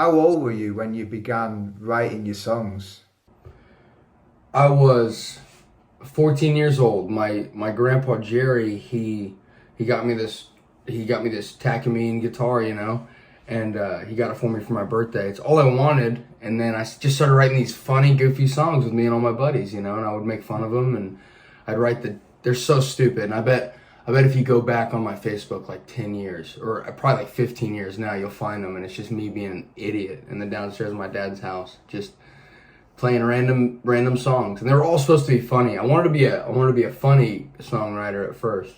How old were you when you began writing your songs? I was 14 years old. My grandpa Jerry, he got me this Takamine guitar, and he got it for me for my birthday. It's all I wanted, and then I just started writing these funny, goofy songs with me and all my buddies, and I would make fun of them, and I'd write they're so stupid, and I bet if you go back on my Facebook like 10 years, or probably like 15 years now, you'll find them, and it's just me being an idiot in the downstairs of my dad's house, just playing random songs, and they were all supposed to be funny. I wanted to be a funny songwriter at first,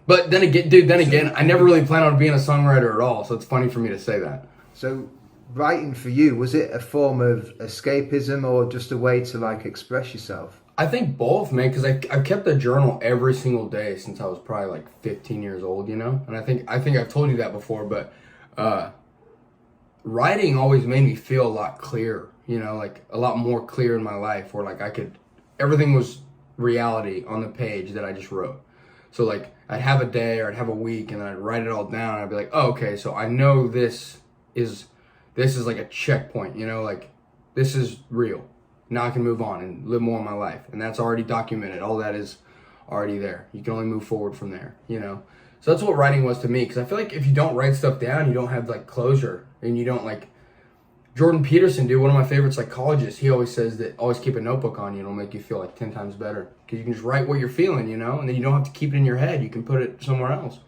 but then again, I never really planned on being a songwriter at all. So it's funny for me to say that. So writing for you, was it a form of escapism or just a way to like express yourself? I think both, man, because I've kept a journal every single day since I was probably like 15 years old, and I think I've told you that before, but writing always made me feel a lot clearer, like a lot more clear in my life, where like everything was reality on the page that I just wrote. So like I'd have a day or I'd have a week and then I'd write it all down and I'd be like, oh, okay, so I know this is like a checkpoint, like this is real. Now I can move on and live more of my life. And that's already documented. All that is already there. You can only move forward from there, So that's what writing was to me. Because I feel like if you don't write stuff down, you don't have like closure. And you don't like... Jordan Peterson, dude, one of my favorite psychologists, he always says that always keep a notebook on you. It'll make you feel like 10 times better. Because you can just write what you're feeling, and then you don't have to keep it in your head. You can put it somewhere else.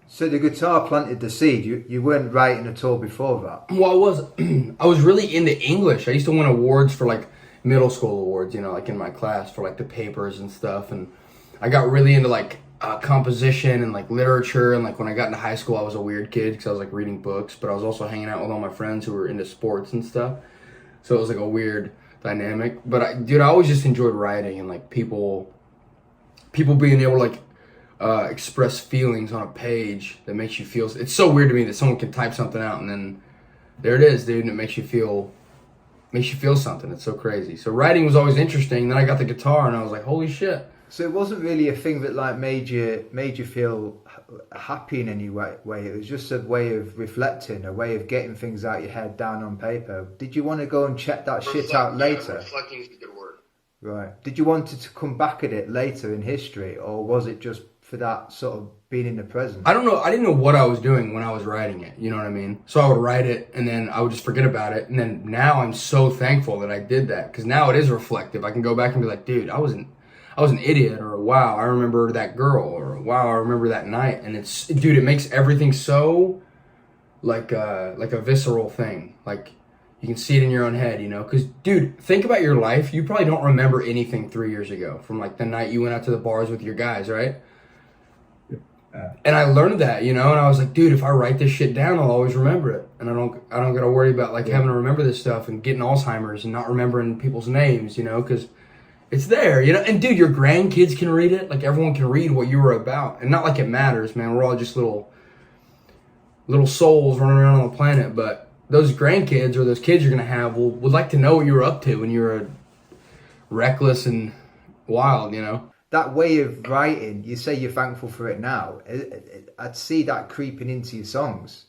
So the guitar planted the seed. You weren't writing at all before that? Well, I was really into English. I used to win awards for like middle school awards, like in my class for like the papers and stuff. And I got really into like composition and like literature. And like when I got into high school, I was a weird kid because I was like reading books, but I was also hanging out with all my friends who were into sports and stuff. So it was like a weird dynamic. But I always just enjoyed writing and like people being able to like express feelings on a page that makes you feel. It's so weird to me that someone can type something out and then there it is, dude, and it makes you feel something. It's so crazy. So writing was always interesting. Then I got the guitar and I was like, holy shit. So it wasn't really a thing that like made you feel happy in any way. It was just a way of reflecting, a way of getting things out your head down on paper. Did you want to go and check that shit out later? Reflecting is a good word. Right. Did you want to come back at it later in history, or was it just for that sort of being in the present? I don't know. I didn't know what I was doing when I was writing it. You know what I mean? So I would write it and then I would just forget about it. And then now I'm so thankful that I did that, because now it is reflective. I can go back and be like, dude, I was an idiot, or wow, I remember that girl, or wow, I remember that night. And it makes everything so like a visceral thing. Like you can see it in your own head, because dude, think about your life. You probably don't remember anything 3 years ago from like the night you went out to the bars with your guys, right? And I learned that, and I was like, dude, if I write this shit down, I'll always remember it. And I don't gotta worry about like having to remember this stuff and getting Alzheimer's and not remembering people's names, because it's there, and dude, your grandkids can read it. Like everyone can read what you were about. And not like it matters, man. We're all just little souls running around on the planet. But those grandkids or those kids you're going to have would like to know what you were up to when you were reckless and wild, That way of writing, you say you're thankful for it now. I'd see that creeping into your songs.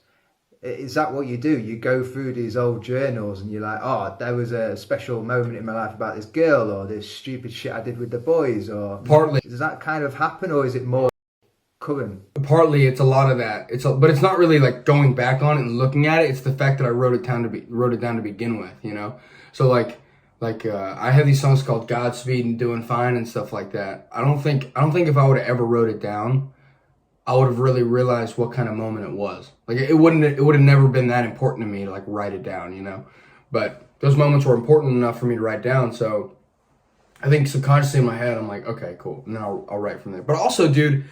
Is that what you do? You go through these old journals and you're like, oh, there was a special moment in my life about this girl, or this stupid shit I did with the boys, or partly. Does that kind of happen, or is it more current? Partly, it's a lot of that. But it's not really like going back on it and looking at it. It's the fact that I wrote it down to begin with, So like I have these songs called Godspeed and Doing Fine and stuff like that. I don't think if I would have ever wrote it down, I would have really realized what kind of moment it was. Like it would have never been that important to me to like write it down, But those moments were important enough for me to write down. So I think subconsciously in my head, I'm like, okay, cool. And then I'll write from there. But also, dude,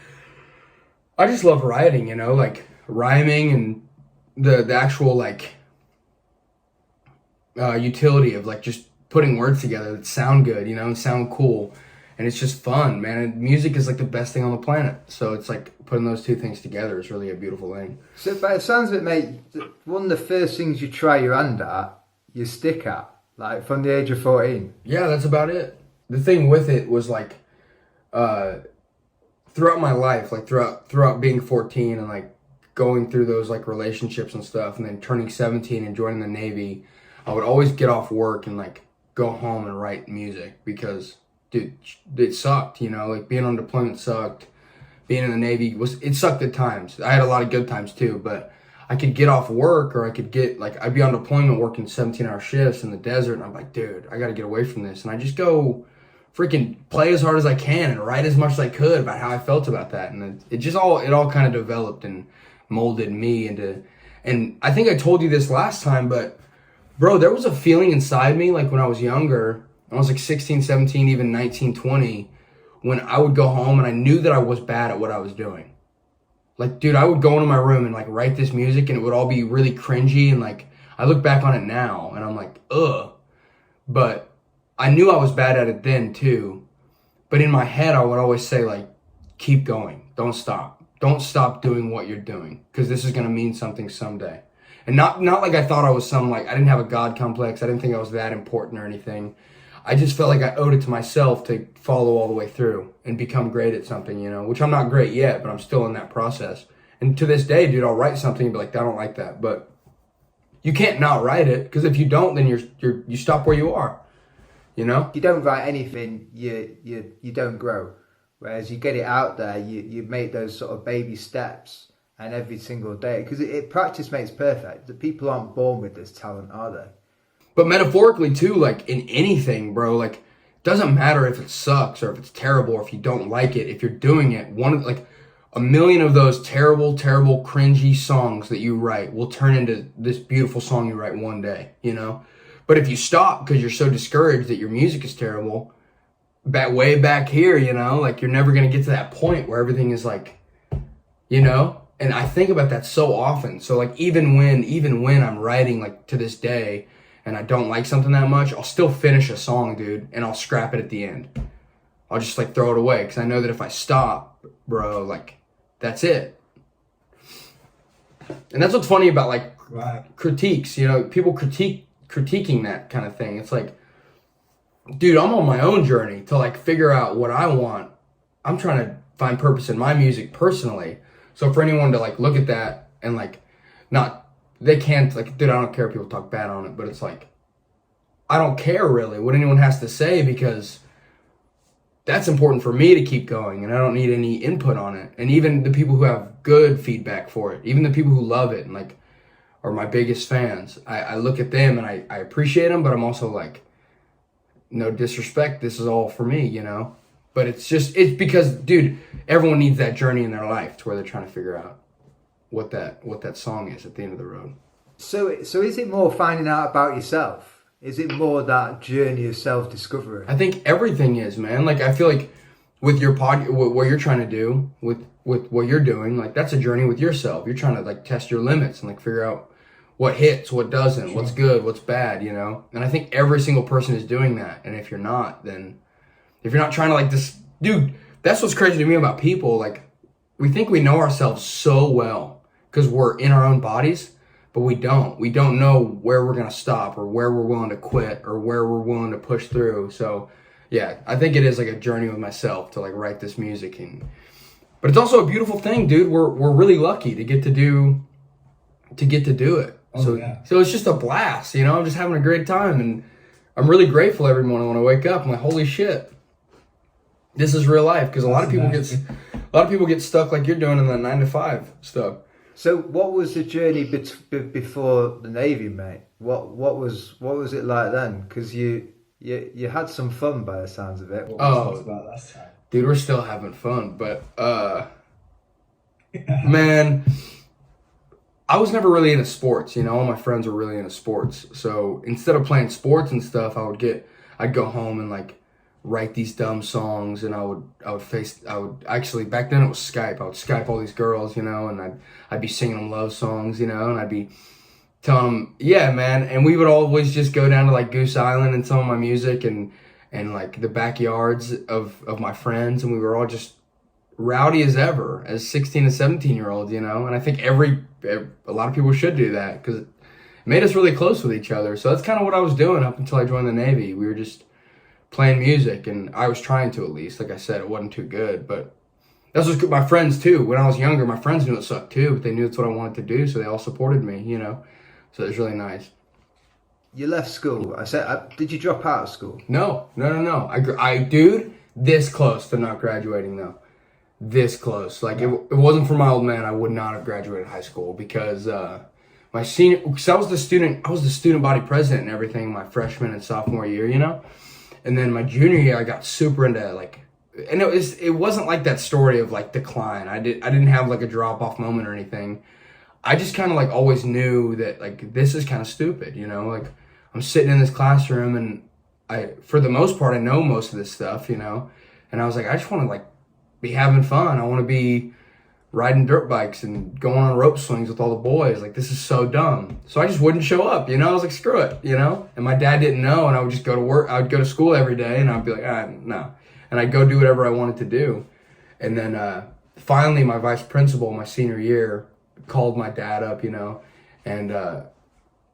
I just love writing, like rhyming and the actual like utility of like just putting words together that sound good, and sound cool. And it's just fun, man. And music is like the best thing on the planet. So it's like putting those two things together is really a beautiful thing. So by the sounds of it, mate, one of the first things you try your hand at, you stick at, like from the age of 14. Yeah, that's about it. The thing with it was like, throughout my life, like throughout being 14 and like going through those like relationships and stuff, and then turning 17 and joining the Navy, I would always get off work and like go home and write music because, dude, it sucked, you know, like being on deployment sucked. Being in the Navy it sucked at times. I had a lot of good times too, but I could get off work, or I could get like, I'd be on deployment working 17-hour shifts in the desert, and I'm like, dude, I got to get away from this. And I just go freaking play as hard as I can and write as much as I could about how I felt about that. And it all kind of developed and molded me into, and I think I told you this last time, but bro, there was a feeling inside me, like when I was younger, I was like 16, 17, even 19, 20, when I would go home and I knew that I was bad at what I was doing. Like, dude, I would go into my room and like write this music, and it would all be really cringy, and like I look back on it now and I'm like, ugh. But I knew I was bad at it then too. But in my head, I would always say like, keep going, don't stop. Don't stop doing what you're doing, because this is gonna mean something someday. And not like I thought I was some, like, I didn't have a God complex. I didn't think I was that important or anything. I just felt like I owed it to myself to follow all the way through and become great at something, you know, which I'm not great yet, but I'm still in that process. And to this day, dude, I'll write something and be like, I don't like that. But you can't not write it, because if you don't, then you stop where you are, you know? You don't write anything, you don't grow. Whereas you get it out there, you make those sort of baby steps, and every single day, because practice makes perfect. The people aren't born with this talent, are they? But metaphorically too, like in anything, bro, like it doesn't matter if it sucks or if it's terrible or if you don't like it. If you're doing it, like a million of those terrible, cringy songs that you write will turn into this beautiful song you write one day, you know? But if you stop because you're so discouraged that your music is terrible, way back here, you know, like you're never going to get to that point where everything is like, you know? And I think about that so often. So like even when I'm writing, like to this day, and I don't like something that much, I'll still finish a song, dude, and I'll scrap it at the end. I'll just like throw it away, because I know that if I stop, bro, like that's it. And that's what's funny about like critiques, you know, people critiquing that kind of thing. It's like, dude, I'm on my own journey to like figure out what I want. I'm trying to find purpose in my music personally. So for anyone to like look at that and like they can't, like, dude, I don't care if people talk bad on it, but it's like, I don't care really what anyone has to say, because that's important for me to keep going, and I don't need any input on it. And even the people who have good feedback for it, even the people who love it and like are my biggest fans, I look at them and I appreciate them, but I'm also like, no disrespect, this is all for me, you know? But it's because, dude, everyone needs that journey in their life to where they're trying to figure out what that song is at the end of the road. So is it more finding out about yourself? Is it more that journey of self-discovery? I think everything is, man. Like, I feel like with your what you're trying to do, with what you're doing, like that's a journey with yourself. You're trying to like test your limits and like figure out what hits, what doesn't, what's good, what's bad, you know? And I think every single person is doing that. And if you're not, then if you're not trying to like this, dude, that's what's crazy to me about people. Like, we think we know ourselves so well because we're in our own bodies, but we don't. We don't know where we're going to stop or where we're willing to quit or where we're willing to push through. So yeah, I think it is like a journey with myself to like write this music. But it's also a beautiful thing, dude. We're really lucky to get to do it. Oh, yeah. So it's just a blast, you know. I'm just having a great time, and I'm really grateful every morning when I wake up. I'm like, holy shit, this is real life. Because a lot of people get stuck like you're doing in the 9-to-5 stuff. So what was the journey before the Navy, mate? What was it like then? Because you had some fun by the sounds of it. What we talked about last time. Dude, we're still having fun, but man, I was never really into sports, you know. All my friends were really into sports. So instead of playing sports and stuff, I'd go home and like write these dumb songs, and I would actually, back then it was Skype. I would Skype all these girls, you know, and I'd be singing them love songs, you know, and I'd be telling them, yeah, man. And we would always just go down to like Goose Island and some of my music and like the backyards of my friends, and we were all just rowdy as ever as 16 and 17-year-olds, you know. And I think a lot of people should do that because it made us really close with each other. So that's kind of what I was doing up until I joined the Navy. We were just playing music, and I was trying to, at least. Like I said, it wasn't too good, but That's what my friends too. When I was younger, my friends knew it sucked too, but they knew it's what I wanted to do, so they all supported me, you know. So it was really nice. You left school. I said, did you drop out of school? No. Dude, this close to not graduating though. This close. Like, it wasn't for my old man, I would not have graduated high school because my senior, because I was the student body president and everything my freshman and sophomore year, you know. And then my junior year, I got super into like, and it wasn't like that story of like decline. I didn't have like a drop off moment or anything. I just kind of like always knew that like this is kind of stupid, you know. Like, I'm sitting in this classroom and for the most part, I know most of this stuff, you know. And I was like, I just want to like be having fun. I want to be riding dirt bikes and going on rope swings with all the boys. Like, this is so dumb. So I just wouldn't show up, you know. I was like, screw it, you know. And my dad didn't know, and I would just go to work. I would go to school every day, and I'd be like, no. And I'd go do whatever I wanted to do. And then finally, my vice principal, my senior year, called my dad up, you know, and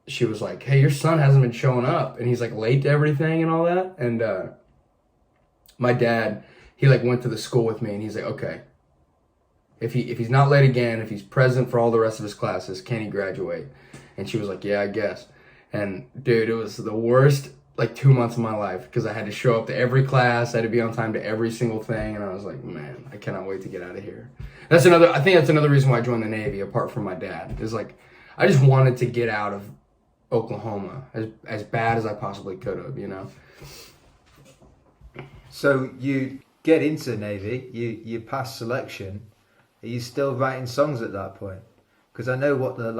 she was like, hey, your son hasn't been showing up, and he's like late to everything and all that. And my dad, he like went to the school with me, and he's like, okay, if he's not late again, if he's present for all the rest of his classes, can he graduate? And she was like, yeah, I guess. And dude, it was the worst like 2 months of my life because I had to show up to every class, I had to be on time to every single thing, and I was like, man, I cannot wait to get out of here. I think that's another reason why I joined the Navy, apart from my dad, is like I just wanted to get out of Oklahoma as bad as I possibly could have, you know. So you get into the Navy, you pass selection. Are you still writing songs at that point? Because I know what the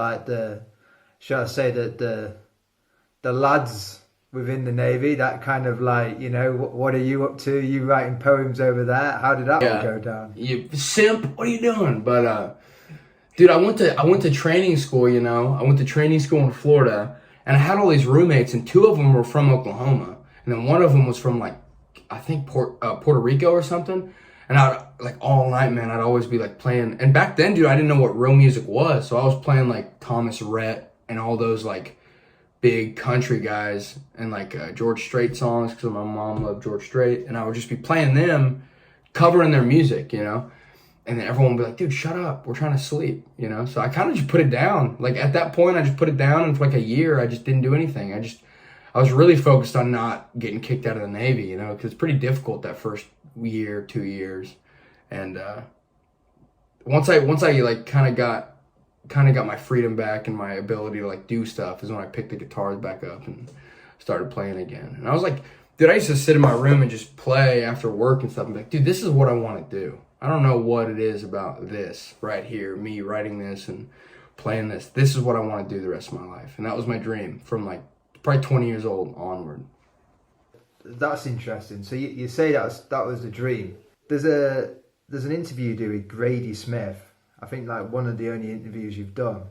lads within the Navy, that kind of like, you know, what are you up to? Are you writing poems over there? How did that all go down? You simp, what are you doing? But dude, I went to training school, you know. I went to training school in Florida, and I had all these roommates, and 2 of them were from Oklahoma, and then 1 of them was from like, I think Puerto Rico or something. And I'd like all night, man, I'd always be like playing. And back then, dude, I didn't know what real music was, so I was playing like Thomas Rhett and all those like big country guys and like George Strait songs because my mom loved George Strait, and I would just be playing them, covering their music, you know. And then everyone would be like, dude, shut up, we're trying to sleep, you know. So I kind of just put it down. Like at that point, I just put it down, and for like a year, I just didn't do anything. I was really focused on not getting kicked out of the Navy, you know, because it's pretty difficult that first year, 2 years. And once I like kind of got my freedom back and my ability to like do stuff is when I picked the guitars back up and started playing again. And I was like, dude, I used to sit in my room and just play after work and stuff and be like, dude, this is what I want to do. I don't know what it is about this right here, me writing this and playing this. This is what I want to do the rest of my life. And that was my dream from like probably 20 years old onward. That's interesting. So you say that was the dream. There's an interview you do with Grady Smith. I think like one of the only interviews you've done.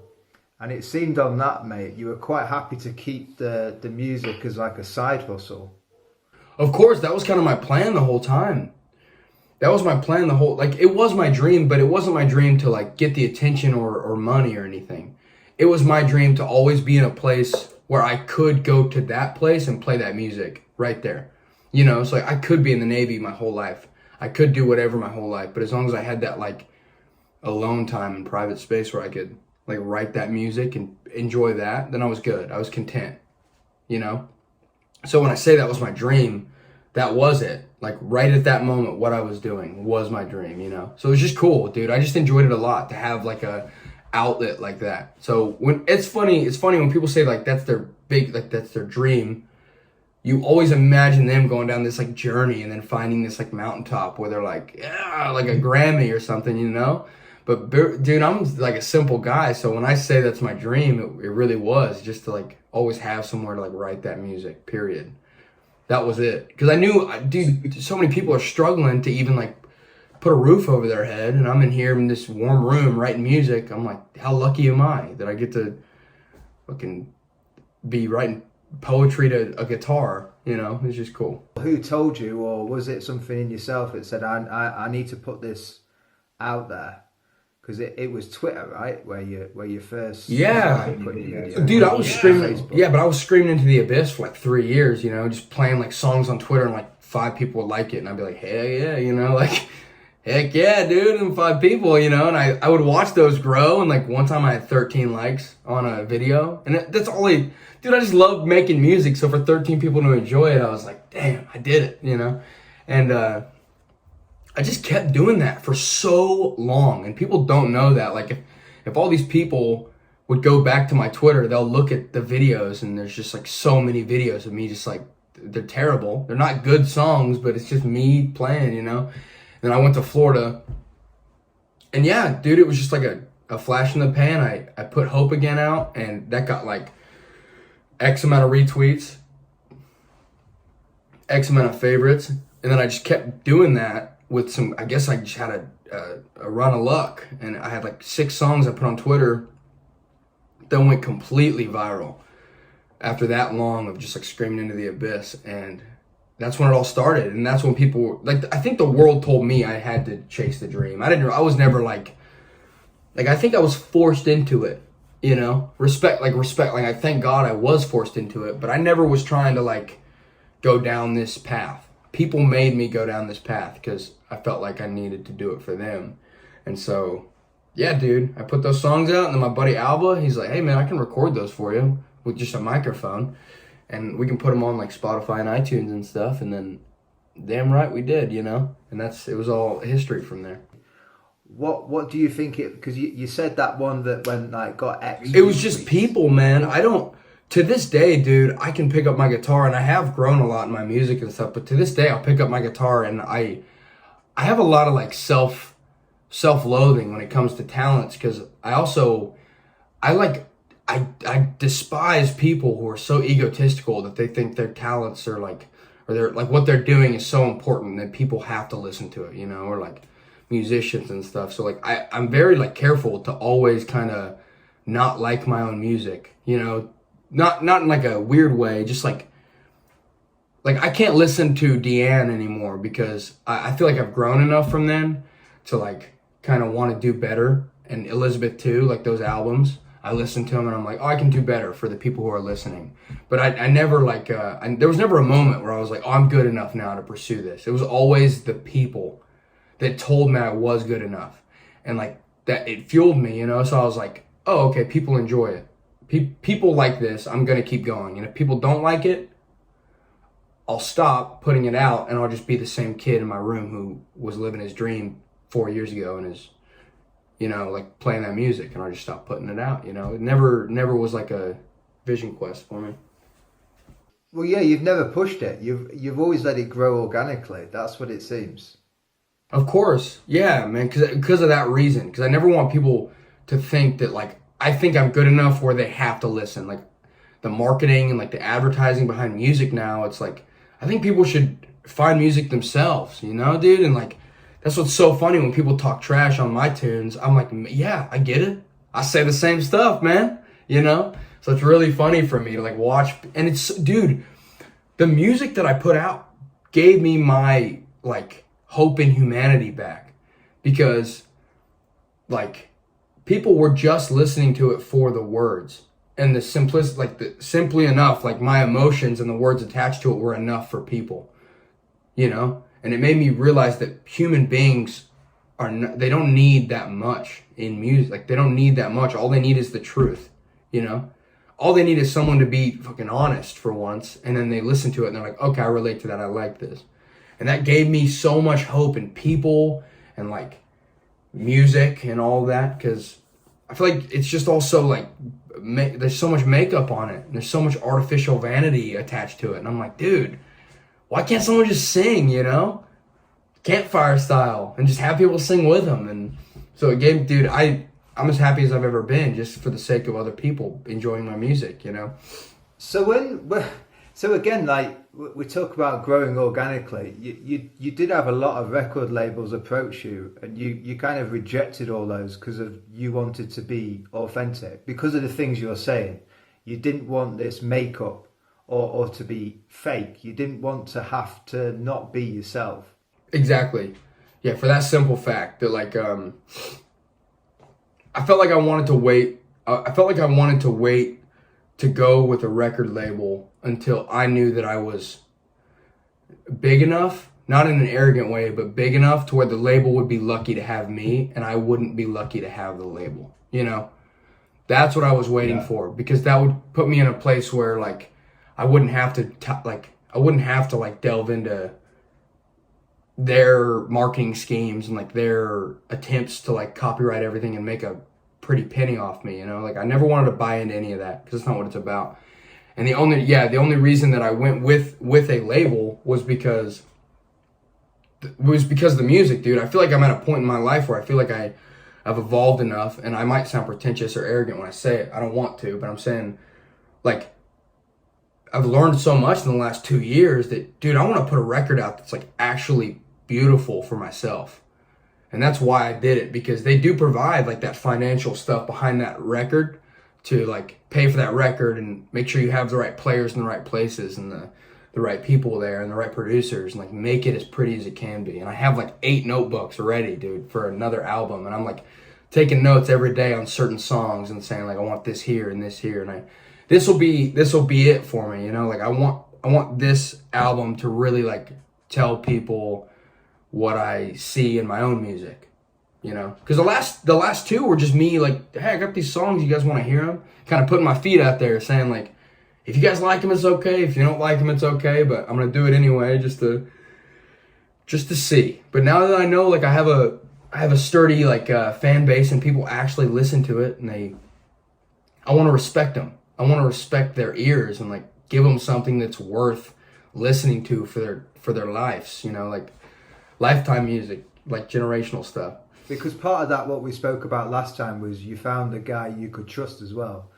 And it seemed on that, mate, you were quite happy to keep the music as like a side hustle. Of course, that was kind of my plan the whole time. That was my plan like it was my dream, but it wasn't my dream to like get the attention or money or anything. It was my dream to always be in a place where I could go to that place and play that music right there. You know, it's like I could be in the Navy my whole life. I could do whatever my whole life, but as long as I had that like alone time and private space where I could like write that music and enjoy that, then I was good. I was content, you know? So when I say that was my dream, that was it. Like right at that moment, what I was doing was my dream, you know? So it was just cool, dude. I just enjoyed it a lot to have like a outlet like that. So when it's funny when people say like that's their dream, you always imagine them going down this like journey and then finding this like mountaintop where they're like, yeah, like a Grammy or something, you know? But dude, I'm like a simple guy. So when I say that's my dream, it really was just to like always have somewhere to like write that music, period. That was it. Cause I knew, dude, so many people are struggling to even like put a roof over their head. And I'm in here in this warm room writing music. I'm like, how lucky am I that I get to fucking be writing poetry to a guitar, you know? It's just cool. Who told you, or was it something in yourself that said, I need to put this out there? Because it was Twitter, right, where you first started putting your videos. Dude, I was screaming. Facebook. Yeah, but I was screaming into the abyss for like 3 years, you know, just playing like songs on Twitter, and like 5 people would like it, and I'd be like, hey, yeah, you know, like heck yeah, dude, and 5 people, you know, and I would watch those grow, and like one time I had 13 likes on a video, and that's all dude, I just love making music, so for 13 people to enjoy it, I was like, damn, I did it, you know, and I just kept doing that for so long, and people don't know that, like, if all these people would go back to my Twitter, they'll look at the videos, and there's just like so many videos of me just like, they're terrible, they're not good songs, but it's just me playing, you know. Then I went to Florida, and yeah, dude, it was just like a flash in the pan. I put Hope Again out, and that got like X amount of retweets, X amount of favorites, and then I just kept doing that with some, I guess I just had a run of luck, and I had like 6 songs I put on Twitter that went completely viral after that long of just like screaming into the abyss, and that's when it all started. And that's when people, like, I think the world told me I had to chase the dream. I was never like I think I was forced into it, you know, respect, like I thank God I was forced into it, but I never was trying to like go down this path. People made me go down this path because I felt like I needed to do it for them. And so, yeah, dude, I put those songs out, and then my buddy Alba, he's like, hey man, I can record those for you with just a microphone, and we can put them on like Spotify and iTunes and stuff. And then damn right we did, you know, and it was all history from there. What do you think it, because you said that one that when like got X. It was just people, man. To this day, dude, I can pick up my guitar, and I have grown a lot in my music and stuff, but to this day I'll pick up my guitar, and I have a lot of like self-loathing when it comes to talents, because I despise people who are so egotistical that they think their talents are like, or they're like, what they're doing is so important that people have to listen to it, you know, or like musicians and stuff. So like I'm very like careful to always kind of not like my own music, you know, not in like a weird way, just like I can't listen to Deanne anymore because I feel like I've grown enough from then to like kind of want to do better. And Elizabeth too, like those albums, I listen to them and I'm like, oh, I can do better for the people who are listening. But I never like, there was never a moment where I was like, oh, I'm good enough now to pursue this. It was always the people that told me I was good enough. And like that, it fueled me, you know? So I was like, oh, okay, people enjoy it. People like this, I'm going to keep going. And if people don't like it, I'll stop putting it out, and I'll just be the same kid in my room who was living his dream 4 years ago and is, you know, like playing that music, and I'll just stop putting it out, you know? It never was like a vision quest for me. Well, yeah, you've never pushed it. You've always let it grow organically. That's what it seems. Of course. Yeah, man, because of that reason. Because I never want people to think that, like, I think I'm good enough where they have to listen. Like, the marketing and, like, the advertising behind music now, it's like, I think people should find music themselves, you know, dude? And, like, that's what's so funny when people talk trash on my tunes. I'm like, yeah, I get it. I say the same stuff, man, you know? So it's really funny for me to, like, watch. And it's, dude, the music that I put out gave me my, like, hope in humanity back. Because, like, people were just listening to it for the words. And the simply enough, like, my emotions and the words attached to it were enough for people, you know? And it made me realize that human beings they don't need that much in music. Like, they don't need that much. All they need is the truth, you know? All they need is someone to be fucking honest for once, and then they listen to it and they're like, okay, I relate to that. I like this. And that gave me so much hope in people and like music and all that, because I feel like it's just also like, there's so much makeup on it, and there's so much artificial vanity attached to it. And I'm like, dude, why can't someone just sing, you know? Campfire style, and just have people sing with them. And so it gave, dude, I'm as happy as I've ever been, just for the sake of other people enjoying my music, you know? So again, like we talk about growing organically, you did have a lot of record labels approach you, and you kind of rejected all those because of you wanted to be authentic, because of the things you're saying. You didn't want this makeup or to be fake. You didn't want to have to not be yourself. Exactly. Yeah, for that simple fact that, like, I felt like I wanted to wait. I felt like I wanted to wait to go with a record label until I knew that I was big enough not in an arrogant way, but big enough to where the label would be lucky to have me and I wouldn't be lucky to have the label, you know? That's what I was waiting for, because that would put me in a place where like I wouldn't have to delve into their marketing schemes and like their attempts to like copyright everything and make a pretty penny off me, you know? Like I never wanted to buy into any of that because it's not what it's about. And the only reason that I went with a label was because of the music, dude. I feel like I'm at a point in my life where I feel like I've evolved enough, and I might sound pretentious or arrogant when I say it. I don't want to, but I'm saying, like, I've learned so much in the last 2 years that, dude, I want to put a record out that's like actually beautiful for myself. And that's why I did it, because they do provide like that financial stuff behind that record to like pay for that record and make sure you have the right players in the right places and the right people there and the right producers and like make it as pretty as it can be. And I have like 8 notebooks ready, dude, for another album. And I'm like taking notes every day on certain songs and saying like, I want this here and this here. And this will be it for me, you know? Like I want this album to really like tell people what I see in my own music. You know, because the last 2 were just me like, hey, I got these songs, you guys want to hear them? Kind of putting my feet out there, saying like, if you guys like them, it's okay. If you don't like them, it's okay. But I'm gonna do it anyway, just to see. But now that I know, like, I have a sturdy like fan base and people actually listen to it, and I want to respect them. I want to respect their ears and like give them something that's worth listening to for their lives. You know, like lifetime music, like generational stuff. Because part of that, what we spoke about last time, was you found a guy you could trust as well.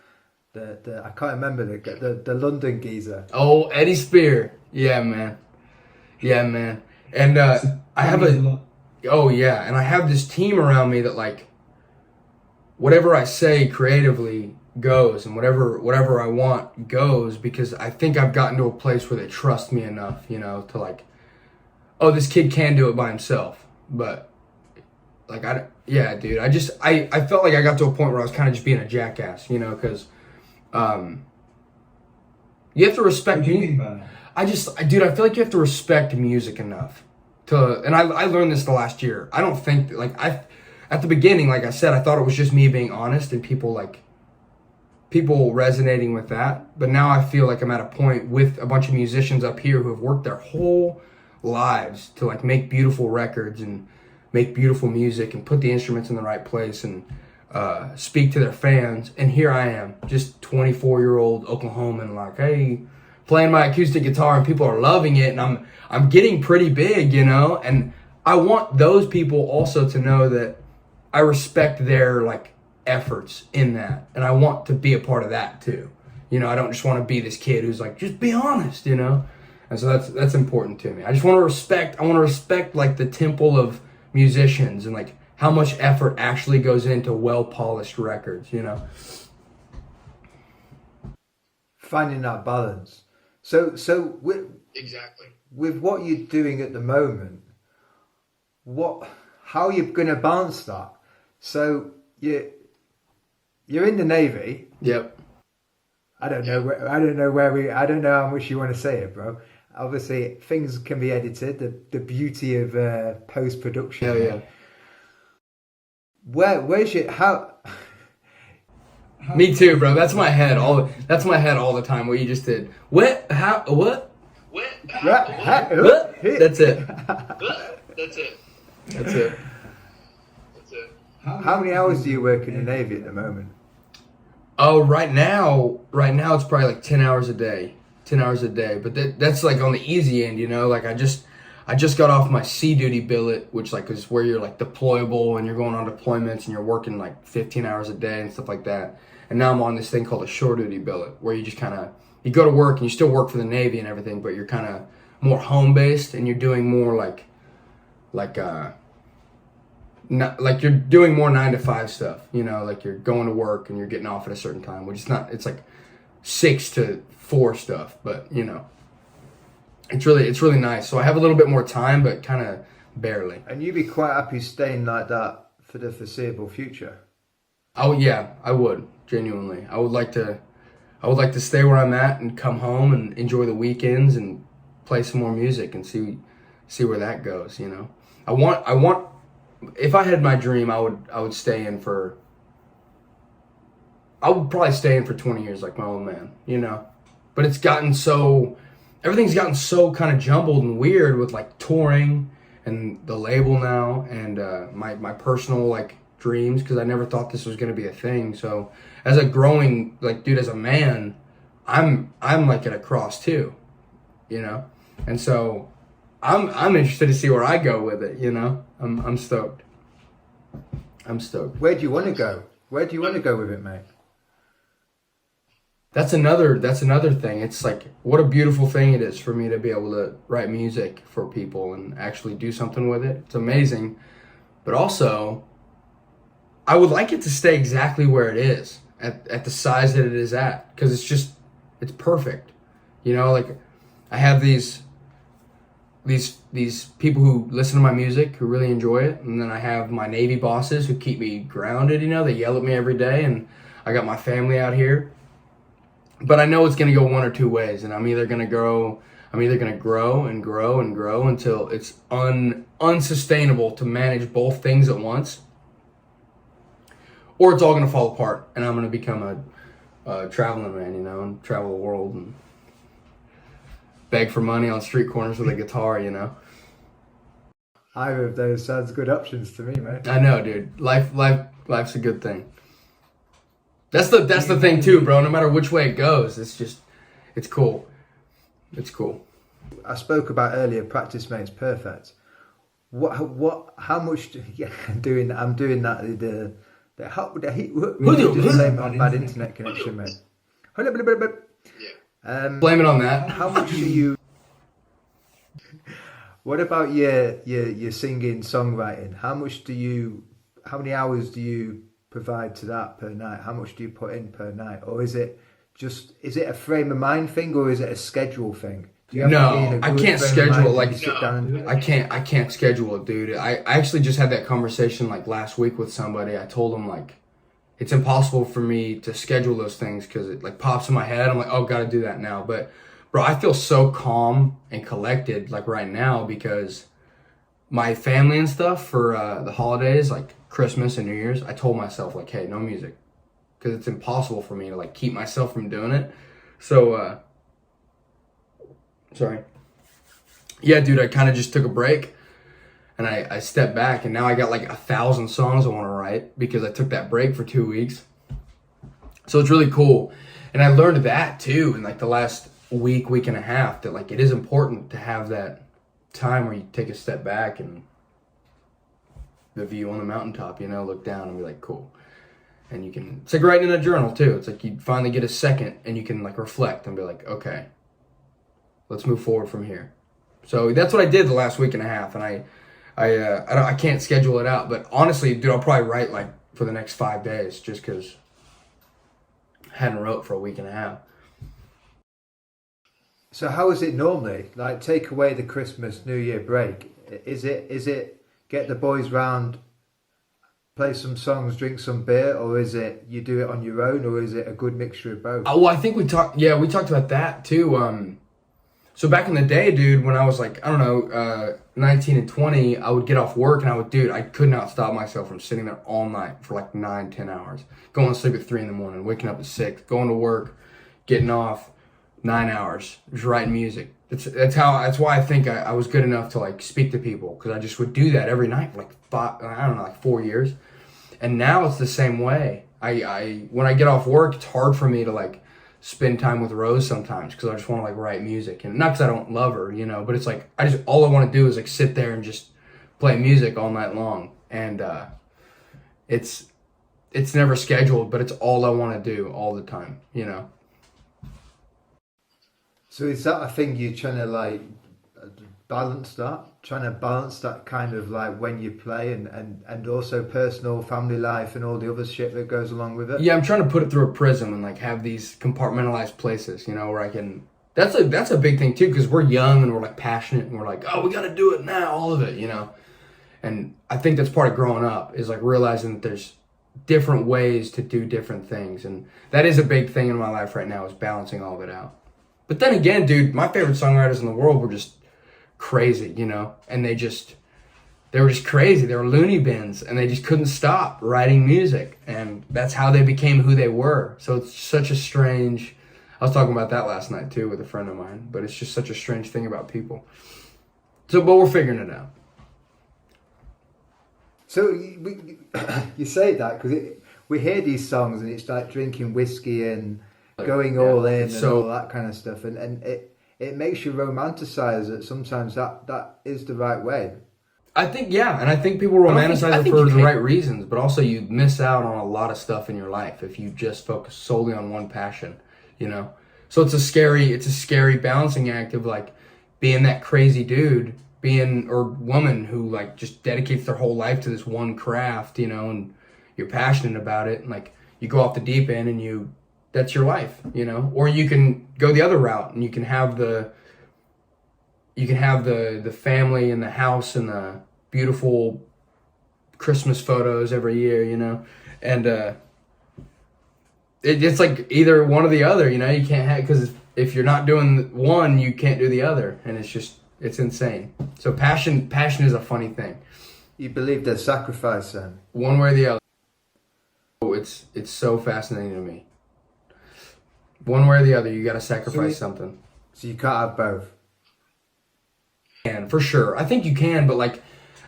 I can't remember the London geezer. Oh, Eddie Spear. Yeah, man. And I have and I have this team around me that like whatever I say creatively goes, and whatever I want goes, because I think I've gotten to a place where they trust me enough, you know, to like, oh, this kid can do it by himself. But like, dude, I felt like I got to a point where I was kind of just being a jackass, you know, because you have to respect What do you mean by that? Dude, I feel like you have to respect music enough and I learned this the last year. I don't think like at the beginning, like I said, I thought it was just me being honest and people resonating with that. But now I feel like I'm at a point with a bunch of musicians up here who have worked their whole lives to like make beautiful records and make beautiful music and put the instruments in the right place and speak to their fans. And here I am, just 24-year-old Oklahoman, like, hey, playing my acoustic guitar and people are loving it, and I'm getting pretty big, you know. And I want those people also to know that I respect their like efforts in that, and I want to be a part of that too. You know, I don't just want to be this kid who's like, just be honest, you know. And so that's important to me. I want to respect like the temple of musicians and like how much effort actually goes into well-polished records, you know. Finding that balance. So Exactly. with what you're doing at the moment, how are you going to balance that? So you're in the Navy. Yep. I don't know how much you want to say it, bro. Obviously, things can be edited. The beauty of post-production. Hell yeah. Where's your how? Me too, bro. That's my head all the time. What you just did. What? How? What? That's it. That's it. How many hours do you work in the Navy at the moment? Oh, right now it's probably like 10 hours a day. 10 hours a day. But that's like on the easy end, you know? Like I just got off my sea duty billet, which like is where you're like deployable and you're going on deployments and you're working like 15 hours a day and stuff like that. And now I'm on this thing called a shore duty billet, where you just kind of, you go to work and you still work for the Navy and everything, but you're kind of more home based and you're doing more like you're doing more 9-to-5 stuff, you know, like you're going to work and you're getting off at a certain time, which is not, it's like 6 to 4 stuff, but you know, it's really nice. So I have a little bit more time, but kind of barely. And you'd be quite happy staying like that for the foreseeable future? Oh yeah, I would, genuinely. I would like to stay where I'm at and come home and enjoy the weekends and play some more music and see see where that goes. You know, I want. If I had my dream, I would stay in for. I would probably stay in for 20 years, like my old man. You know, but it's gotten so. Everything's gotten so kind of jumbled and weird with like touring and the label now and my personal like dreams, because I never thought this was going to be a thing. So as a growing like dude, as a man, I'm like at a cross too, you know, and so I'm interested to see where I go with it. You know, I'm stoked. I'm stoked. Where do you want to go? Where do you want to go with it, mate? That's another thing. It's like, what a beautiful thing it is for me to be able to write music for people and actually do something with it. It's amazing. But also, I would like it to stay exactly where it is, at the size that it is at, because it's perfect. You know, like I have these people who listen to my music, who really enjoy it, and then I have my Navy bosses who keep me grounded, you know, they yell at me every day, and I got my family out here. But I know it's going to go one or two ways, and I'm either going to grow and grow and grow until it's unsustainable to manage both things at once, or it's all going to fall apart, and I'm going to become a traveling man, you know, and travel the world and beg for money on street corners with a guitar, you know. Either of those sounds good options to me, mate. I know, dude. Life's a good thing. That's the thing too, bro. No matter which way it goes, it's cool. It's cool. I spoke about earlier, practice makes perfect. How much? I'm doing that. Blame on bad internet connection, mate. Blame it on that. How much do you? What about your singing, songwriting? How many hours do you provide to that per night? How much do you put in per night? Or is it a frame of mind thing, or is it a schedule thing? Do you have to be in a I good can't frame of schedule mind it like when you sit down and do it? I can't schedule it, dude. I actually just had that conversation like last week with somebody. I told them like it's impossible for me to schedule those things because it like pops in my head. I'm like, oh, gotta do that now. But bro, I feel so calm and collected like right now because my family and stuff for the holidays, like Christmas and New Year's, I told myself like, hey, no music, because it's impossible for me to like keep myself from doing it. So sorry. Yeah, dude, I kind of just took a break and I stepped back, and now I got like 1,000 songs I want to write because I took that break for 2 weeks. So it's really cool. And I learned that too in like the last week and a half, that like it is important to have that time where you take a step back and the view on the mountaintop, you know, look down and be like, cool. And you can, it's like writing in a journal too. It's like you finally get a second and you can like reflect and be like, okay, let's move forward from here. So that's what I did the last week and a half, and I can't schedule it out, but honestly, dude, I'll probably write like for the next 5 days just because I hadn't wrote for a week and a half. So how is it normally? Like, take away the Christmas, New Year break. Is it get the boys round, play some songs, drink some beer, or is it you do it on your own, or is it a good mixture of both? Well, I think we talked about that too. So back in the day, dude, when I was like, I don't know, 19 and 20, I would get off work and I could not stop myself from sitting there all night for like 9-10 hours. Going to sleep at 3 in the morning, waking up at 6, going to work, getting off 9 hours, just writing music. That's why I think I was good enough to like speak to people, because I just would do that every night for like 4 years. And now it's the same way. When I get off work, it's hard for me to like spend time with Rose sometimes, because I just want to like write music, and not because I don't love her, you know, but it's like all I want to do is like sit there and just play music all night long, and it's never scheduled, but it's all I want to do all the time, you know. So is that a thing you're trying to like balance that kind of like when you play and also personal family life and all the other shit that goes along with it? Yeah, I'm trying to put it through a prism and like have these compartmentalized places, you know, where I can. That's a big thing too, because we're young and we're like passionate and we're like, oh, we got to do it now, all of it, you know. And I think that's part of growing up, is like realizing that there's different ways to do different things, and that is a big thing in my life right now, is balancing all of it out. But then again, dude, my favorite songwriters in the world were just crazy, you know, and they were just crazy. They were loony bins, and they just couldn't stop writing music, and that's how they became who they were. So it's such a strange. I was talking about that last night too with a friend of mine, but it's just such a strange thing about people. So, but we're figuring it out. So you say that because we hear these songs and it's like drinking whiskey and going all in and all that kind of stuff, and it makes you romanticize it. Sometimes that is the right way. I think, yeah, and I think people romanticize it for the right reasons, but also you miss out on a lot of stuff in your life if you just focus solely on one passion, you know? So it's a scary balancing act of like being that crazy dude, or woman who like just dedicates their whole life to this one craft, you know, and you're passionate about it, and like you go off the deep end and that's your life, you know? Or you can go the other route and you can have the family and the house and the beautiful Christmas photos every year, you know, and it's like either one or the other, you know. You can't have, because if you're not doing one, you can't do the other, and it's insane. So passion is a funny thing. You believe there's sacrifice then? One way or the other. Oh, it's so fascinating to me. One way or the other, you got to sacrifice something. So you can't have both. Can, for sure. I think you can, but like,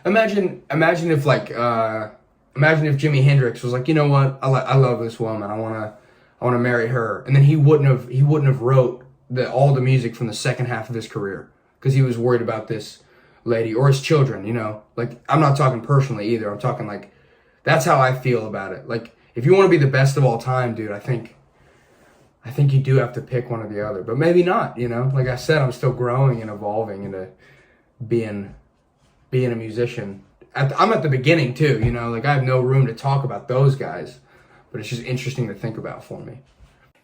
imagine if like, imagine if Jimi Hendrix was like, you know what, I love this woman, I wanna marry her, and then he wouldn't have wrote all the music from the second half of his career because he was worried about this lady or his children, you know. Like, I'm not talking personally either. I'm talking like, that's how I feel about it. Like, if you want to be the best of all time, dude, I think you do have to pick one or the other, but maybe not, you know. Like I said, I'm still growing and evolving into being a musician. I'm at the beginning too, you know, like I have no room to talk about those guys, but it's just interesting to think about for me.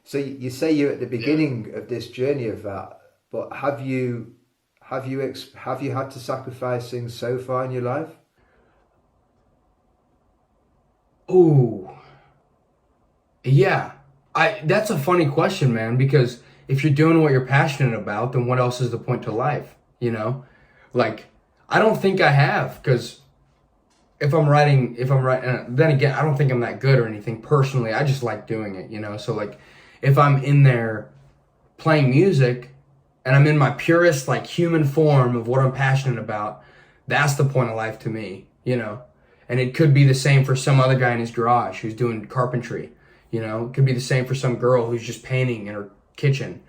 So you say you're at the beginning of this journey of that, but have you had to sacrifice things so far in your life? Oh, yeah. That's a funny question, man, because if you're doing what you're passionate about, then what else is the point to life, you know? Like, I don't think I have, because if I'm writing, then again, I don't think I'm that good or anything personally. I just like doing it, you know? So like, if I'm in there playing music and I'm in my purest like human form of what I'm passionate about, that's the point of life to me, you know? And it could be the same for some other guy in his garage who's doing carpentry, you know? It could be the same for some girl who's just painting in her kitchen.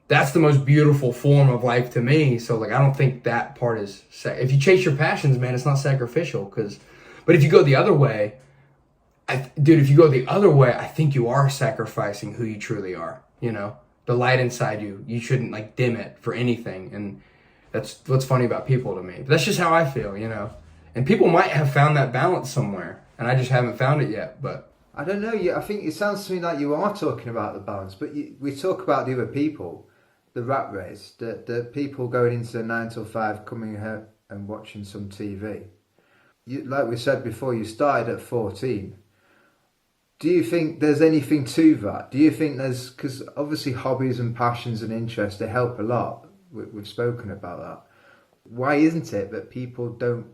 That's the most beautiful form of life to me. So like, I don't think that part is, if you chase your passions, man, it's not sacrificial. But if you go the other way, I think you are sacrificing who you truly are, you know, the light inside you shouldn't like dim it for anything. And that's what's funny about people to me. But that's just how I feel, you know, and people might have found that balance somewhere and I just haven't found it yet, but. I don't know. I think it sounds to me like you are talking about the balance, but we talk about the other people. The rat race, the people going into 9 till 5, coming here and watching some TV. Like we said before, you started at 14. Do you think there's anything to that? Do you think there's, because obviously hobbies and passions and interests, they help a lot. We've spoken about that. Why isn't it that people don't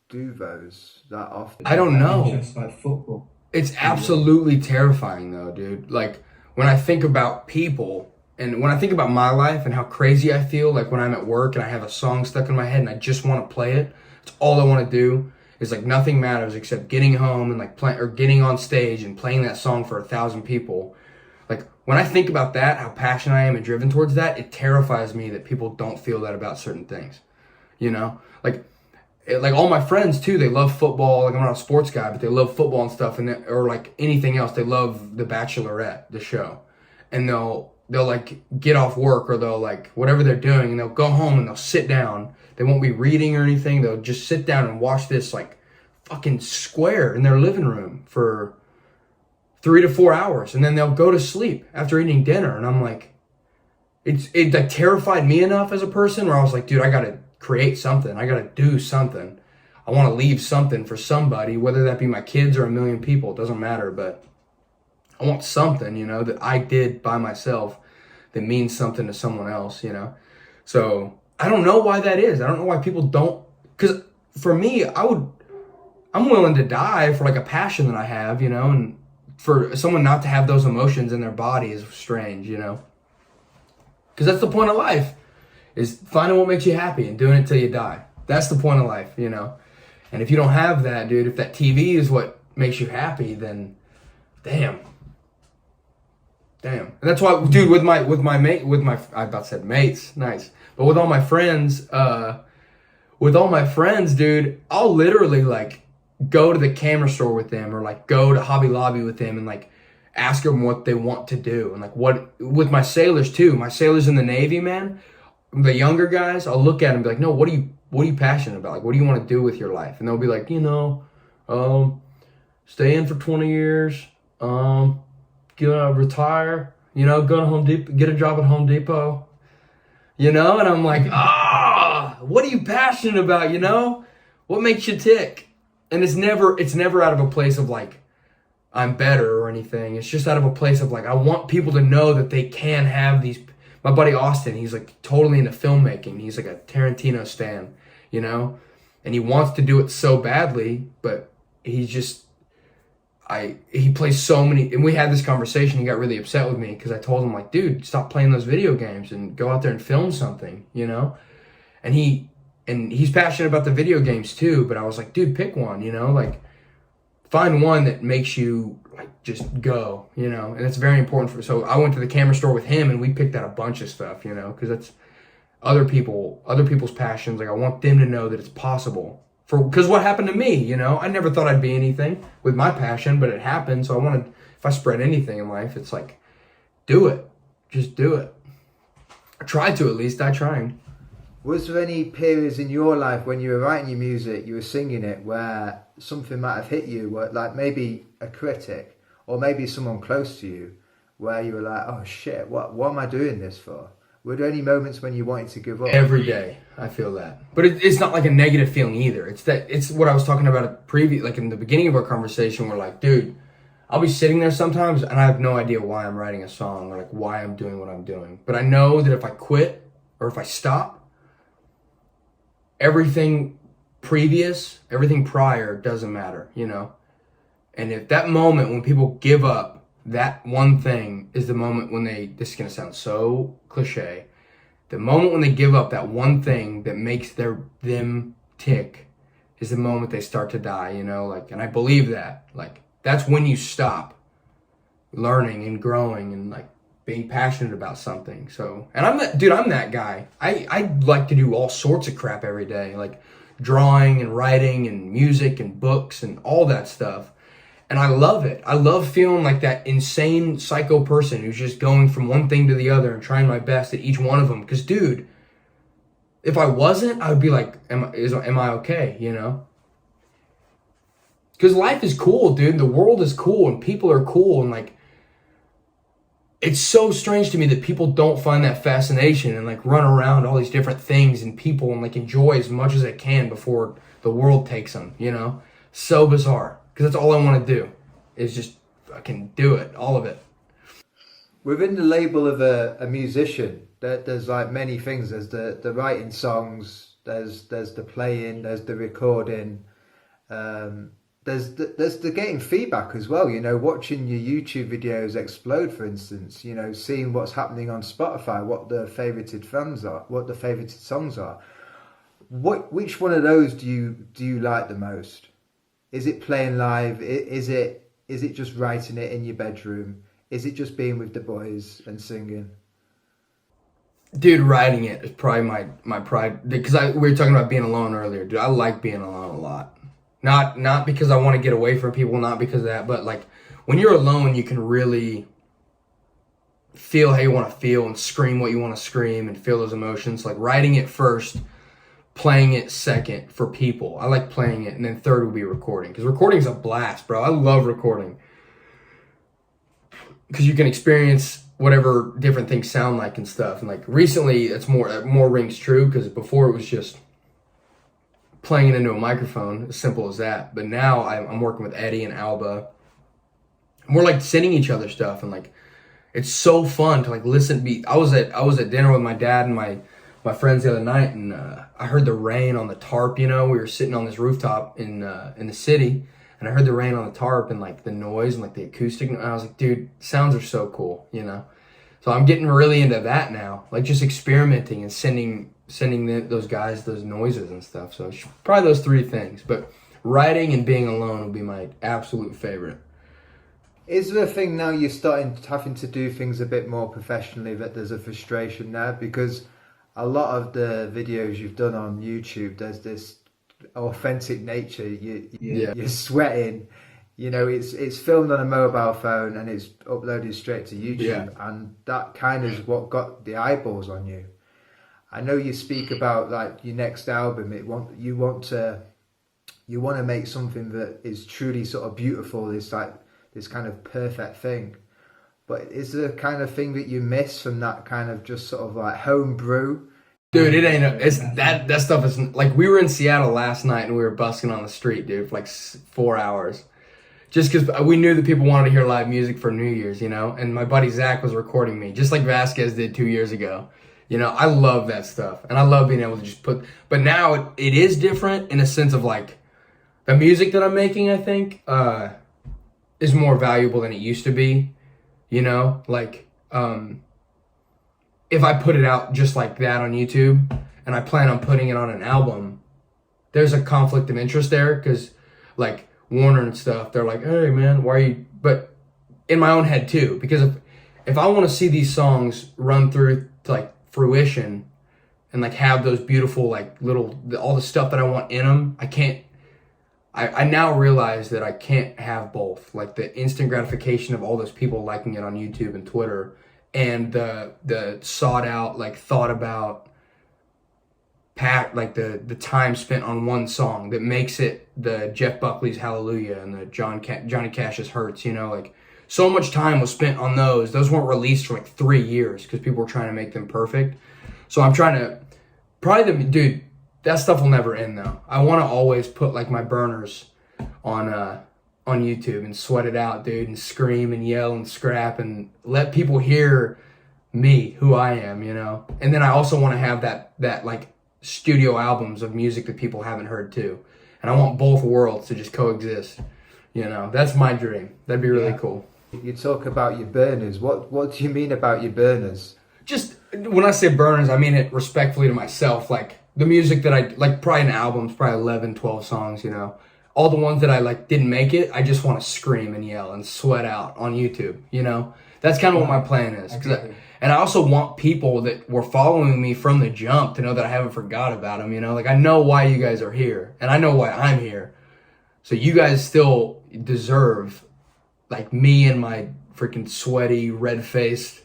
do those that often? I don't know. It's like football. It's absolutely terrifying though, dude. Like when I think about people, and when I think about my life and how crazy I feel, like when I'm at work and I have a song stuck in my head and I just want to play it, it's all I want to do. Is like nothing matters except getting home and like getting on stage and playing that song for 1,000 people. Like when I think about that, how passionate I am and driven towards that, it terrifies me that people don't feel that about certain things. You know, like all my friends too, they love football. Like I'm not a sports guy, but they love football and stuff, or like anything else. They love The Bachelorette, the show, and they'll like get off work or they'll like whatever they're doing and they'll go home and they'll sit down. They won't be reading or anything. They'll just sit down and watch this like fucking square in their living room for 3 to 4 hours. And then they'll go to sleep after eating dinner. And I'm like, it like terrified me enough as a person where I was like, dude, I got to create something. I got to do something. I want to leave something for somebody, whether that be my kids or a million people. It doesn't matter, but I want something, you know, that I did by myself that means something to someone else, you know? So I don't know why that is. I don't know why people don't, because for me, I'm willing to die for like a passion that I have, you know, and for someone not to have those emotions in their body is strange, you know, because that's the point of life, is finding what makes you happy and doing it till you die. That's the point of life, you know. And if you don't have that, dude, if that TV is what makes you happy, then damn. And that's why, dude, with my I about said mates, nice, but with all my friends, dude, I'll literally like go to the camera store with them, or like go to Hobby Lobby with them and like ask them what they want to do. And like what, with my sailors too, my sailors in the Navy, man, the younger guys, I'll look at them and be like, no, what are you passionate about? Like, what do you want to do with your life? And they'll be like, you know, stay in for 20 years, retire, you know, go to Home Depot, get a job at Home Depot, you know? And I'm like, what are you passionate about, you know? What makes you tick? And it's never out of a place of like, I'm better or anything. It's just out of a place of like, I want people to know that they can have these. My buddy Austin, he's like totally into filmmaking. He's like a Tarantino stan, you know? And he wants to do it so badly, but he's just, he plays so many, and we had this conversation. He got really upset with me because I told him like, dude, stop playing those video games and go out there and film something, you know? And he's passionate about the video games too, but I was like, dude, pick one, you know? Like, find one that makes you like just go, you know? And it's very important so I went to the camera store with him and we picked out a bunch of stuff, you know, because that's other people's passions. Like, I want them to know that it's possible. Because what happened to me, you know, I never thought I'd be anything with my passion, but it happened. So I wanted, if I spread anything in life, it's like, do it. Just do it. I tried to, at least. I tried. Was there any periods in your life when you were writing your music, you were singing it, where something might have hit you, where, like maybe a critic or maybe someone close to you, where you were like, oh shit, what am I doing this for? Were there any moments when you wanted to give up? Every day, I feel that. But it's not like a negative feeling either. It's what I was talking about like in the beginning of our conversation, where like, dude, I'll be sitting there sometimes and I have no idea why I'm writing a song or like why I'm doing what I'm doing. But I know that if I quit or if I stop, everything prior doesn't matter, you know? And if that moment when people give up, that one thing is the moment when this is going to sound so cliche, the moment when they give up that one thing that makes them tick is the moment they start to die, you know? Like, and I believe that, like, that's when you stop learning and growing and like being passionate about something. So, and I'm that guy. I like to do all sorts of crap every day, like drawing and writing and music and books and all that stuff. And I love it. I love feeling like that insane psycho person who's just going from one thing to the other and trying my best at each one of them. Because, dude, if I wasn't, I would be like, am I okay, you know? Because life is cool, dude. The world is cool and people are cool. And, like, it's so strange to me that people don't find that fascination and, like, run around all these different things and people and, like, enjoy as much as they can before the world takes them, you know? So bizarre. Because that's all I want to do, is just fucking do it, all of it. Within the label of a musician, there's like many things. There's the writing songs, there's the playing, there's the recording, there's the getting feedback as well. You know, watching your YouTube videos explode, for instance. You know, seeing what's happening on Spotify, what the favorited fans are, what the favorited songs are. Which one of those do you like the most? Is it playing live? Is it just writing it in your bedroom? Is it just being with the boys and singing? Dude, writing it is probably my pride. Because we were talking about being alone earlier. Dude, I like being alone a lot. Not because I want to get away from people, not because of that, but like when you're alone, you can really feel how you want to feel and scream what you want to scream and feel those emotions. Like writing it first, playing it second for people. I like playing it, and then third would be recording. Because recording is a blast, bro. I love recording. Because you can experience whatever different things sound like and stuff. And like recently, it's more rings true, because before it was just playing it into a microphone, as simple as that. But now I'm working with Eddie and Alba. And we're like sending each other stuff, and like it's so fun to like listen. I was at dinner with my dad and my my friends the other night, and I heard the rain on the tarp. We were sitting on this rooftop in the city, and I heard the rain on the tarp and like the noise and like the acoustic. And I was like, dude, sounds are so cool, So I'm getting really into that now, like just experimenting and sending those guys those noises and stuff. So it's probably those three things, but writing and being alone will be my absolute favorite. Is there a thing now you're having to do things a bit more professionally that there's a frustration there? Because a lot of the videos you've done on YouTube, there's this authentic nature. You're sweating. It's filmed on a mobile phone and it's uploaded straight to YouTube, and that kind of is what got the eyeballs on you. I know you speak about like your next album. You want to make something that is truly sort of beautiful. It's like this kind of perfect thing. But is there a kind of thing that you miss from that kind of just sort of like homebrew? Dude, it ain't. It's that stuff is like, we were in Seattle last night and we were busking on the street, dude, for like 4 hours. Just because we knew that people wanted to hear live music for New Year's, and my buddy Zach was recording me, just like Vasquez did 2 years ago. I love that stuff, and I love being able to just but now it is different in a sense of like, the music that I'm making, I think, is more valuable than it used to be, like, if I put it out just like that on YouTube, and I plan on putting it on an album, there's a conflict of interest there, because, like, Warner and stuff, they're like, hey man, why are you, but in my own head too, because if I want to see these songs run through to like fruition and like have those beautiful like all the stuff that I want in them, I now realize that I can't have both, like the instant gratification of all those people liking it on YouTube and Twitter, and the sought out, like thought about like the time spent on one song that makes it the Jeff Buckley's Hallelujah and the Johnny Cash's Hurts, like so much time was spent on those. Those weren't released for like 3 years because people were trying to make them perfect. So I'm trying to, dude, that stuff will never end though. I want to always put like my burners on YouTube and sweat it out, dude, and scream and yell and scrap and let people hear me, who I am, And then I also want to have that like studio albums of music that people haven't heard too, and I want both worlds to just coexist. That's my dream. That'd be really cool. You talk about your burners. What do you mean about your burners? Just when I say burners, I mean it respectfully to myself. Like the music that I like, probably an album's probably 11, 12 songs. All the ones that I like didn't make it, I just want to scream and yell and sweat out on YouTube. That's kind of what my plan is. And I also want people that were following me from the jump to know that I haven't forgot about them, Like, I know why you guys are here, and I know why I'm here. So you guys still deserve, like, me and my freaking sweaty, red-faced...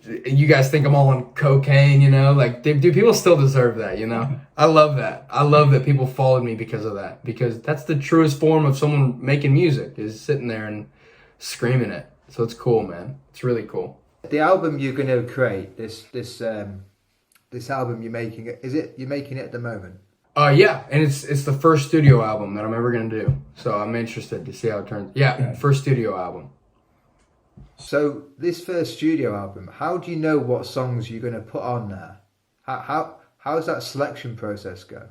You guys think I'm all on cocaine, Like, do people still deserve that, I love that. I love that people followed me because of that. Because that's the truest form of someone making music, is sitting there and screaming it. So it's cool, man. It's really cool. The album you're going to create, this album you're making, you're making it at the moment? Yeah, and it's the first studio album that I'm ever going to do. So I'm interested to see how it turns. Yeah, first studio album. So this first studio album, how do you know what songs you're going to put on there? How does that selection process go?